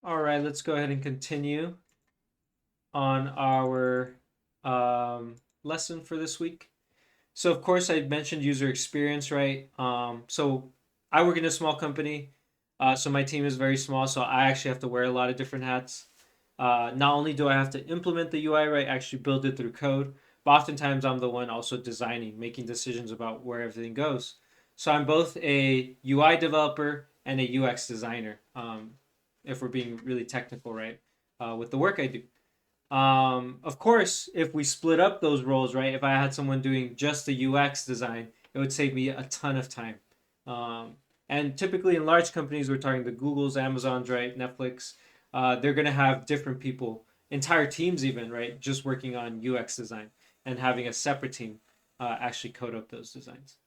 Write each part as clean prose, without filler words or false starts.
All right, let's go ahead and continue on our lesson for this week. So, of course, I mentioned user experience, right? So, I work in a small company, so my team is very small, so I actually have to wear a lot of different hats. Not only do I have to implement the UI, right, actually build it through code, but oftentimes I'm the one also designing, making decisions about where everything goes. So, I'm both a UI developer and a UX designer, if we're being really technical, right, with the work I do. Of course, if we split up those roles, right, if I had someone doing just the UX design, it would save me a ton of time. Um, and typically in large companies, we're talking the Googles, Amazons, right, Netflix, they're going to have different people, entire teams even, right, just working on UX design and having a separate team actually code up those designs.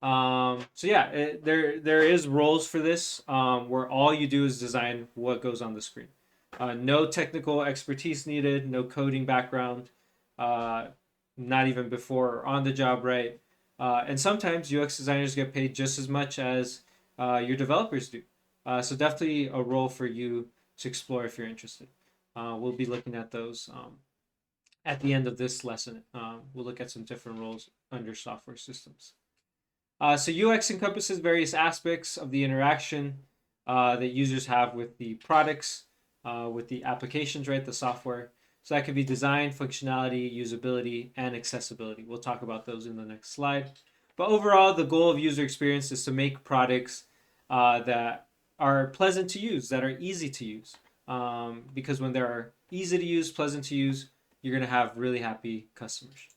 So yeah, there is roles for this where all you do is design what goes on the screen. No technical expertise needed, no coding background, uh, not even before or on the job, right? And sometimes UX designers get paid just as much as your developers do. So definitely a role for you to explore if you're interested. We'll be looking at those at the end of this lesson. We'll look at some different roles under software systems. So UX encompasses various aspects of the interaction that users have with the products, with the applications, right, the software. So that could be design, functionality, usability, and accessibility. We'll talk about those in the next slide. But overall, the goal of user experience is to make products that are pleasant to use, that are easy to use. Because when they're easy to use, pleasant to use, you're going to have really happy customers.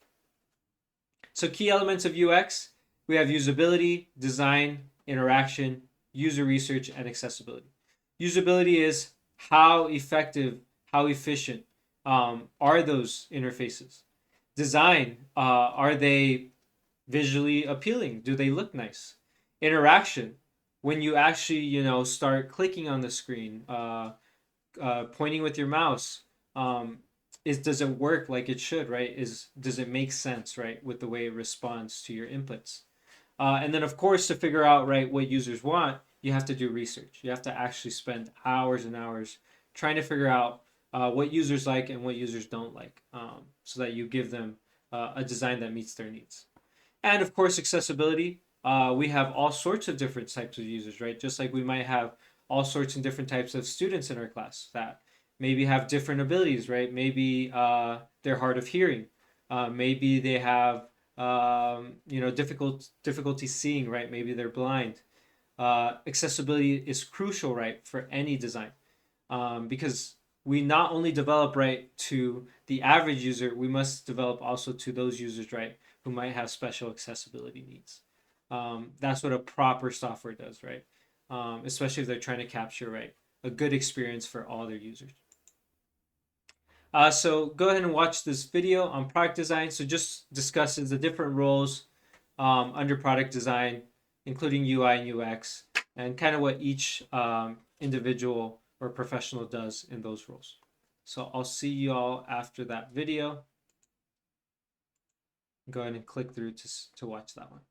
So key elements of UX, we have usability, design, interaction, user research, and accessibility. Usability is how effective, how efficient are those interfaces? Design, are they visually appealing? Do they look nice? Interaction, when you actually start clicking on the screen, pointing with your mouse, um, is does it work like it should, right? Is does it make sense, right, with the way it responds to your inputs? And then, of course, to figure out right what users want, you have to do research. You have to actually spend hours and hours trying to figure out what users like and what users don't like, so that you give them a design that meets their needs. And of course, accessibility. We have all sorts of different types of users, right? Just like we might have all sorts and different types of students in our class that maybe have different abilities, right? Maybe they're hard of hearing. Maybe they have difficulty seeing, right? Maybe they're blind. Accessibility is crucial, right, for any design, because we not only develop right to the average user, we must develop also to those users, right, who might have special accessibility needs. That's what a proper software does, right? Especially if they're trying to capture right a good experience for all their users. So go ahead and watch this video on product design. So just discusses the different roles under product design, including UI and UX, and kind of what each individual or professional does in those roles. So I'll see you all after that video. Go ahead and click through to watch that one.